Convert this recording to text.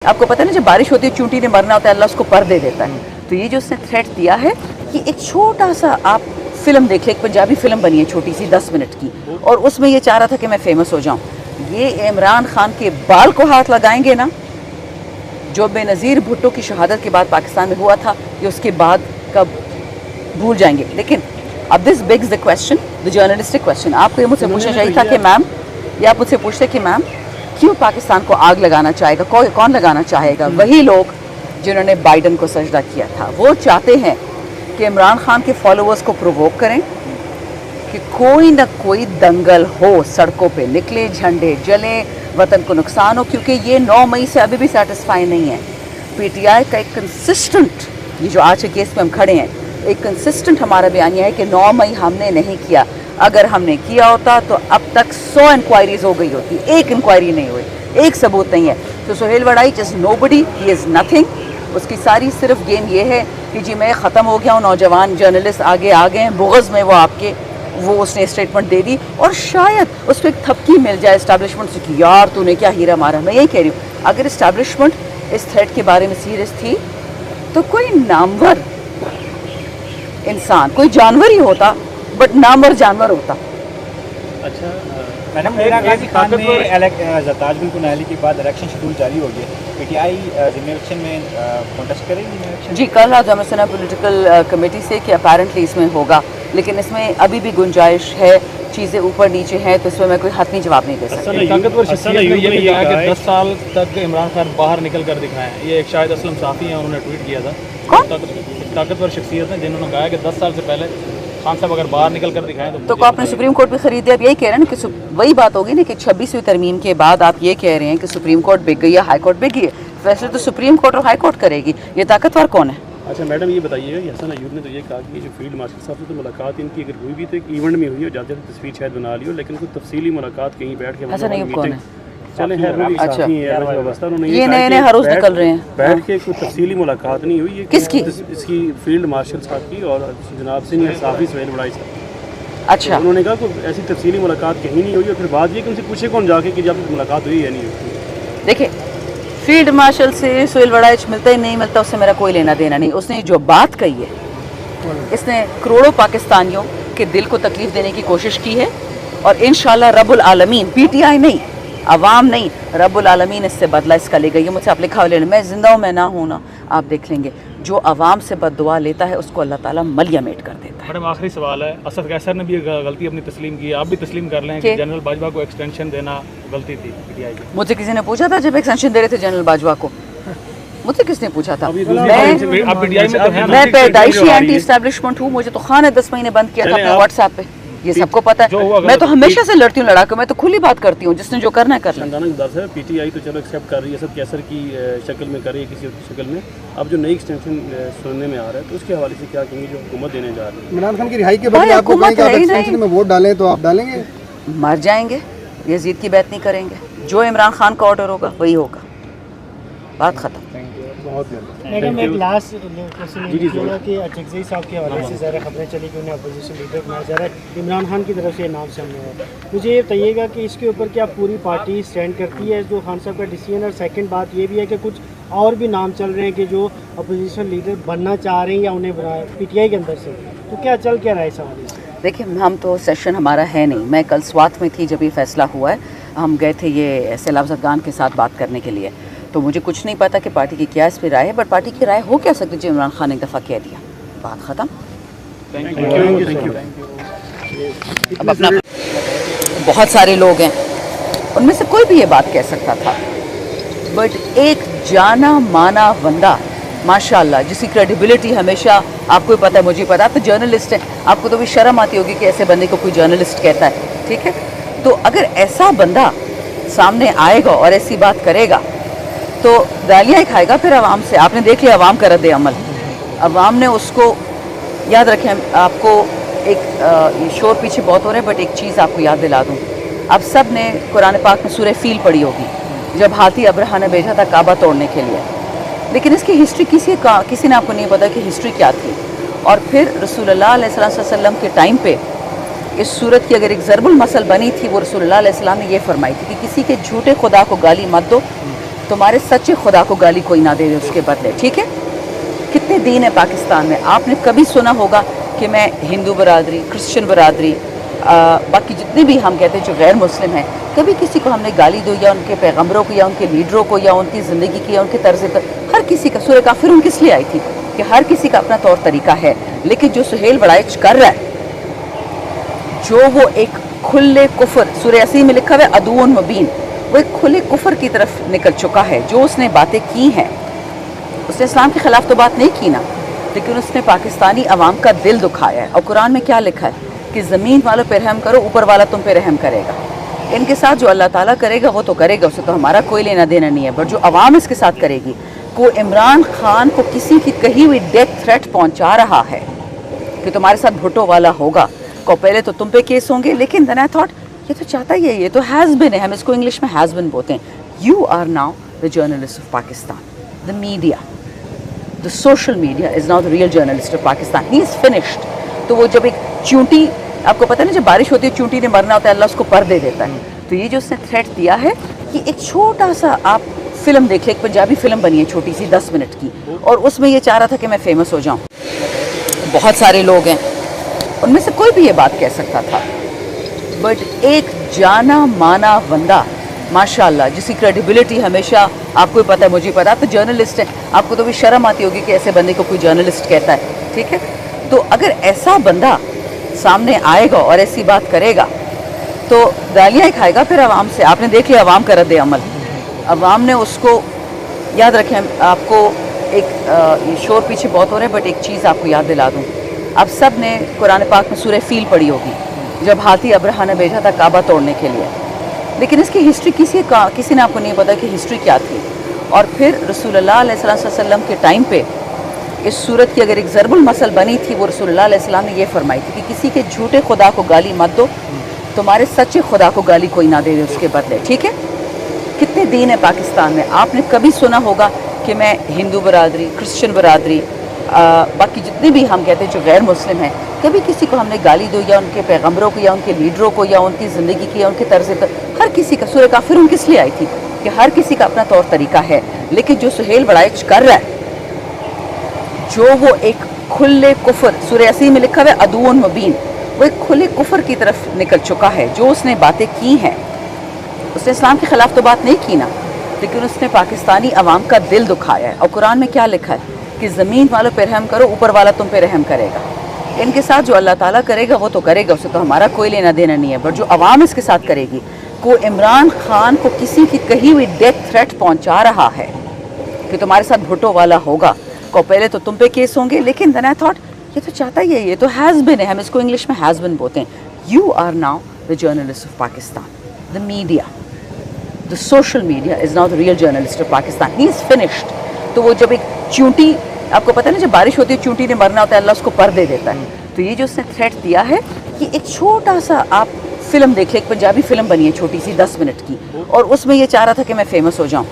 آپ کو پتہ ہے نا جب بارش ہوتی ہے چونٹی نے مرنا ہوتا ہے اللہ اس کو پر دے دیتا ہے. تو یہ جو اس نے تھریٹ دیا ہے کہ ایک چھوٹا سا آپ فلم دیکھ لیں, ایک پنجابی فلم بنی ہے چھوٹی سی 10 منٹ کی, اور اس میں یہ چاہ رہا تھا کہ میں فیمس ہو جاؤں. یہ عمران خان کے بال کو ہاتھ لگائیں گے نا, جو بے نظیر بھٹو کی شہادت کے بعد پاکستان میں ہوا تھا یہ اس کے بعد کب بھول جائیں گے. لیکن اب دس بگز دا کویسچن, دا جرنلسٹک کویسچن. آپ کو یہ مجھ سے پوچھنا چاہیے تھا کہ میم, یہ آپ مجھ سے پوچھتے کہ میم کیوں پاکستان کو آگ لگانا چاہے گا, کون لگانا چاہے گا؟ وہی لوگ جنہوں نے بائیڈن کو سجدہ کیا تھا. وہ چاہتے ہیں کہ عمران خان کے فالوورز کو پرووک کریں کہ کوئی نہ کوئی دنگل ہو, سڑکوں پہ نکلے, جھنڈے جلیں, وطن کو نقصان ہو, کیونکہ یہ 9 مئی سے ابھی بھی سیٹسفائی نہیں ہے. پی ٹی آئی کا ایک کنسسٹنٹ, یہ جو آج کے کیس پہ ہم کھڑے ہیں, ایک کنسسٹنٹ ہمارا بیانیہ ہے کہ 9 مئی ہم نے نہیں کیا. اگر ہم نے کیا ہوتا تو اب تک 100 انکوائریز ہو گئی ہوتی, ایک انکوائری نہیں ہوئی, ایک ثبوت نہیں ہے. تو سہیل وڑائی از نو بڈی, ہی از نتھنگ. اس کی ساری صرف گیم یہ ہے کہ جی میں ختم ہو گیا ہوں, نوجوان جرنلسٹ آگے آ گئے ہیں, بغض میں وہ آپ کے وہ اس نے اسٹیٹمنٹ دے دی, اور شاید اس پہ ایک تھپکی مل جائے اسٹیبلشمنٹ سے کہ یار تو نے کیا ہیرا مارا. میں یہی کہہ رہی ہوں, اگر اسٹیبلشمنٹ اس تھریٹ کے بارے میں سیریس تھی تو کوئی نامور انسان, کوئی جانور ہی ہوتا, بٹ نامور جانور ہوتا. اچھا میڈم, میرا غازی خان نے زرتاج بل کو نااہلی کے بعد الیکشن شیڈول جاری ہو گیا, پی ٹی آئی ضمنی الیکشن میں کانٹیسٹ کرے گی؟ جی کل آج ہمیں سنا پولیٹیکل کمیٹی سے کہ اپیرنٹلی اس میں ہوگا, لیکن اس میں ابھی بھی گنجائش ہے, چیزیں اوپر نیچے ہیں, تو اس میں کوئی حتمی جواب نہیں دے سکتی. طاقتور شخصیت نے یہ بھی کہا کہ 10 سال تک عمران خان باہر نکل کر دکھائیں. یہ ایک شاہد اسلم صافی ہیں, انہوں نے ٹویٹ کیا تھا. کون طاقتور شخصیت ہیں جنہوں نے کہا کہ 10 سال سے پہلے خان صاحب اگر باہر نکل کر دکھائیں تو آپ نے سپریم کورٹ بھی خرید دیا. اب یہی کہہ رہے ہیں نا کہ وہی بات ہوگی نا کہ 26ویں ترمیم کے بعد آپ یہ کہہ رہے ہیں کہ سپریم کورٹ بک گئی ہے, ہائی کورٹ بک گئی ہے. فیصلے تو سپریم کورٹ اور ہائی کورٹ کرے گی. یہ طاقتور کون ہے؟ اچھا میڈم یہ بتائیے گا کہ حسن ایوب نے تو یہ کہا کہ جو فیلڈ مارشل صاحب سے تو ملاقات ان کی اگر ہوئی بھی تو ایک ایونٹ میں ہوئی ہو, جاتے تصویر شاید بنا لی ہو, لیکن کوئی تفصیلی ملاقات کہیں بیٹھ کے حسن ایوب کون ہے؟ اچھا یہ نئے نئے ہر روز نکل رہے ہیں. بیٹھ کے کوئی تفصیلی ملاقات نہیں ہوئی. کس کی؟ اس کی فیلڈ مارشل صاحب کی اور جناب سینئر صحافی سہیل وڑائی صاحب. اچھا انہوں نے کہا کہ ایسی تفصیلی ملاقات کہیں نہیں ہوئی, اور پھر بات یہ کہ ان سے پوچھے کون جا کے کہ جب ملاقات ہوئی یا نہیں ہوئی. دیکھیں فیلڈ مارشل سے سہیل وڑائچ ملتا ہی نہیں ملتا, اس سے میرا کوئی لینا دینا نہیں. اس نے جو بات کہی ہے, اس نے کروڑوں پاکستانیوں کے دل کو تکلیف دینے کی کوشش کی ہے, اور انشاءاللہ رب العالمین, پی ٹی آئی نہیں, عوام نہیں, رب العالمین اس سے بدلہ اس کا لے گئی. مجھ سے آپ لکھا ہوا لینا, میں زندہ ہوں میں نہ ہوں نا, آپ دیکھ لیں گے. جو عوام سے بد دعا لیتا ہے اس کو اللہ تعالیٰ ملیہ میٹ کر دیتا ہے. میڈم آخری سوال ہے, اسد قیصر نے بھی غلطی اپنی تسلیم کی, آپ بھی تسلیم کر لیں کہ جنرل باجوہ کو ایکسٹینشن دینا غلطی تھی پی ٹی آئی کی. مجھ سے کسی نے پوچھا تھا جب ایکسٹینشن دے رہے تھے جنرل باجوہ کو, مجھ سے کس نے پوچھا تھا؟ میں پیدائشی اینٹی اسٹیبلشمنٹ ہوں, مجھے تو خان نے 10 مہینے بند کیا تھا اپنے واٹس ایپ پہ, یہ سب کو پتا ہے. میں تو ہمیشہ سے لڑتی ہوں لڑاکوں, میں تو کھلی بات کرتی ہوں, جس نے جو کرنا ہے کر لیں. پی ٹی آئی تو چلو ایکسیپٹ کر رہی ہے, اسد قیصر کی شکل میں کر رہی ہے, کسی اور کی شکل میں. اب جو نئی ایکسٹینشن سننے میں آ رہا ہے تو اس کے حوالے سے کیا کہیں گے جو حکومت دینے جا رہی ہے؟ عمران خان کی رہائی کے بعد آپ کو کہیں کہ آپ ایکسٹینشن میں ووٹ ڈالیں تو آپ ڈالیں گے؟ مر جائیں گے, یزید کی بیعت نہیں کریں گے. جو عمران خان کا آرڈر ہوگا وہی ہوگا, بات ختم. میڈم ایک لاسٹ کوشچن کہ اچکزئی صاحب کے حوالے سے ذرا خبریں چلی کہ انہیں اپوزیشن لیڈر بنایا جا رہا ہے, عمران خان کی طرف سے یہ نام سامنے آیا. مجھے یہ بتائیے گا کہ اس کے اوپر کیا پوری پارٹی اسٹینڈ کرتی ہے جو خان صاحب کا ڈیسیژن؟ اور سیکنڈ بات یہ بھی ہے کہ کچھ اور بھی نام چل رہے ہیں کہ جو اپوزیشن لیڈر بننا چاہ رہے ہیں یا انہیں پی ٹی آئی کے اندر سے, تو کیا چل کیا رہا ہے اس حوالے سے؟ دیکھیں ہم تو سیشن ہمارا ہے نہیں, میں کل سوات میں تھی جب یہ فیصلہ ہوا ہے, ہم گئے تھے یہ سیلاب زدگان کے ساتھ بات کرنے کے لیے, تو مجھے کچھ نہیں پتا کہ پارٹی کی کیا اس پہ رائے ہے, بٹ پارٹی کی رائے ہو کیا سکتی جو عمران خان نے ایک دفعہ کہہ دیا, بات ختم. اب اپنا بہت سارے لوگ ہیں, ان میں سے کوئی بھی یہ بات کہہ سکتا تھا, بٹ ایک جانا مانا بندہ ماشاءاللہ جس کی کریڈیبلٹی ہمیشہ آپ کو پتہ ہے, مجھے پتا, آپ تو جرنلسٹ ہیں, آپ کو تو بھی شرم آتی ہوگی کہ ایسے بندے کو کوئی جرنلسٹ کہتا ہے, ٹھیک ہے. تو اگر ایسا بندہ سامنے آئے گا اور ایسی بات کرے گا تو گالیاں ہی کھائے گا پھر عوام سے. آپ نے دیکھ لیا عوام کا رد عمل, عوام نے اس کو, یاد رکھیں آپ کو ایک شور پیچھے بہت ہو رہے ہیں, بٹ ایک چیز آپ کو یاد دلا دوں, اب سب نے قرآن پاک میں سورہ فیل پڑھی ہوگی جب ہاتھی ابرہا نے بھیجا تھا کعبہ توڑنے کے لیے, لیکن اس کی ہسٹری کسی نے آپ کو نہیں پتا کہ ہسٹری کیا تھی. اور پھر رسول اللہ علیہ وسلم کے ٹائم پہ اس صورت کی اگر ایک ضرب المثل بنی تھی, وہ رسول اللہ علیہ السلام نے یہ فرمائی تھی کہ کسی کے جھوٹے خدا کو گالی مت دو, تمہارے سچے خدا کو گالی کوئی نہ دے دے اس کے بدلے، ٹھیک ہے؟ کتنے دین ہیں پاکستان میں؟ آپ نے کبھی سنا ہوگا کہ میں ہندو برادری، کرسچن برادری، باقی جتنے بھی ہم کہتے ہیں جو غیر مسلم ہیں، کبھی کسی کو ہم نے گالی دو یا ان کے پیغمبروں کو یا ان کے لیڈروں کو یا ان کی زندگی کی یا ان کے طرز ہر کسی کا سورہ کافرون کس لیے آئی تھی کہ ہر کسی کا اپنا طور طریقہ ہے، لیکن جو سہیل وڑائچ کر رہا ہے، جو وہ ایک کھلے کفر، سورہ یاسین میں لکھا ہوا ہے عدو مبین، وہ ایک کھلے کفر کی طرف نکل چکا ہے. جو اس نے باتیں کی ہیں، اس نے اسلام کے خلاف تو بات نہیں کی نا، لیکن اس نے پاکستانی عوام کا دل دکھایا ہے. اور قرآن میں کیا لکھا ہے کہ زمین والوں پہ رحم کرو، اوپر والا تم پہ رحم کرے گا. ان کے ساتھ جو اللہ تعالیٰ کرے گا وہ تو کرے گا، اسے تو ہمارا کوئی لینا دینا نہیں ہے، بٹ جو عوام اس کے ساتھ کرے گی، کو عمران خان کو کسی کی کہی ہوئی ڈیتھ تھریٹ پہنچا رہا ہے کہ تمہارے ساتھ بھٹو والا ہوگا، کو پہلے تو تم پہ کیس ہوں گے، لیکن دین آئی تھاٹ یہ تو چاہتا ہی ہے، یہ تو ہیز بن ہے، ہم اس کو انگلش میں ہیز بن بولتے ہیں. You are now the journalist of Pakistan. The media, the social media is now the real journalist of Pakistan. He is finished. تو وہ جب ایک چونٹی، آپ کو پتہ نہیں جب بارش ہوتی ہے چونٹی نے مرنا ہوتا ہے، اللہ اس کو پر دے دیتا ہے. تو یہ جو اس نے تھریٹ دیا ہے کہ ایک چھوٹا سا آپ فلم دیکھ لیں، ایک پنجابی فلم بنی ہے چھوٹی سی 10 منٹ کی، اور اس میں یہ چاہ رہا تھا کہ میں فیمس ہو جاؤں. بہت سارے لوگ ہیں، ان میں سے کوئی بھی یہ بات کہہ سکتا تھا، بٹ ایک جانا مانا بندہ ماشاءاللہ جس کی کریڈیبلٹی ہمیشہ آپ کو پتہ ہے، مجھے پتا، آپ تو جرنلسٹ ہیں، آپ کو تو بھی شرم آتی ہوگی کہ ایسے بندے کو کوئی جرنلسٹ کہتا ہے، ٹھیک ہے؟ تو اگر ایسا بندہ سامنے آئے گا اور ایسی بات کرے گا تو گالیاں ہی کھائے گا پھر عوام سے. آپ نے دیکھ لیا عوام کا رد عمل، عوام نے اس کو، یاد رکھیں آپ کو ایک یہ شور پیچھے بہت ہو رہا ہے، بٹ ایک چیز آپ کو یاد دلا دوں، آپ سب نے قرآن پاک میں سورہ فیل پڑھی ہوگی، جب ہاتھی ابرہا نے بھیجا تھا کعبہ توڑنے کے لیے، لیکن اس کی ہسٹری کسی نے آپ کو نہیں پتا کہ ہسٹری کیا تھی. اور پھر رسول اللہ علیہ وسلم کے ٹائم پہ اس صورت کی اگر ایک ضرب المثل بنی تھی، وہ رسول اللہ علیہ السلام نے یہ فرمائی تھی کہ کسی کے جھوٹے خدا کو گالی مت دو، تمہارے سچے خدا کو گالی کوئی نہ دے دے اس کے بدلے، ٹھیک ہے؟ کتنے دین ہیں پاکستان میں؟ آپ نے کبھی سنا ہوگا کہ میں ہندو برادری، کرسچن برادری، باقی جتنے بھی ہم کہتے ہیں جو غیر مسلم ہیں، کبھی کسی کو ہم نے گالی دو یا ان کے پیغمبروں کو یا ان کے لیڈروں کو یا ان کی زندگی کی یا ان کے طرز ہر کسی کا، سورہ کافرون کس لیے آئی تھی کہ ہر کسی کا اپنا طور طریقہ ہے، لیکن جو سہیل وڑائچ کر رہا ہے، جو وہ ایک کھلے کفر، سورہ یاسین میں لکھا ہوا ہے عدو مبین، وہ ایک کھلے کفر کی طرف نکل چکا ہے. جو اس نے باتیں کی ہیں، اس نے اسلام کے خلاف تو بات نہیں کی نا، لیکن اس نے پاکستانی عوام کا دل دکھایا ہے. اور قرآن میں کیا لکھا ہے کہ زمین والوں پہ رحم کرو، اوپر والا تم پہ رحم کرے گا. ان کے ساتھ جو اللہ تعالیٰ کرے گا وہ تو کرے گا، اسے تو ہمارا کوئی لینا دینا نہیں ہے، بٹ جو عوام اس کے ساتھ کرے گی، کو عمران خان کو کسی کی کہی ہوئی ڈیتھ تھریٹ پہنچا رہا ہے کہ تمہارے ساتھ بھٹو والا ہوگا، کو پہلے تو تم پہ کیس ہوں گے، لیکن دین آئی تھاٹ یہ تو چاہتا ہی ہے، یہ تو ہیز بن ہے، ہم اس کو انگلش میں ہیز بن بولتے ہیں. You are now the journalist of Pakistan. The media, the social media is now the real journalist of Pakistan. He is finished. تو وہ جب ایک چونٹی، آپ کو پتہ نہیں جب بارش ہوتی ہے چونٹی نے مرنا ہوتا ہے، اللہ اس کو پر دے دیتا ہے. تو یہ جو اس نے تھریٹ دیا ہے کہ ایک چھوٹا سا آپ فلم دیکھ لیں، ایک پنجابی فلم بنی ہے چھوٹی سی 10 منٹ کی، اور اس میں یہ چاہ رہا تھا کہ میں فیمس ہو جاؤں.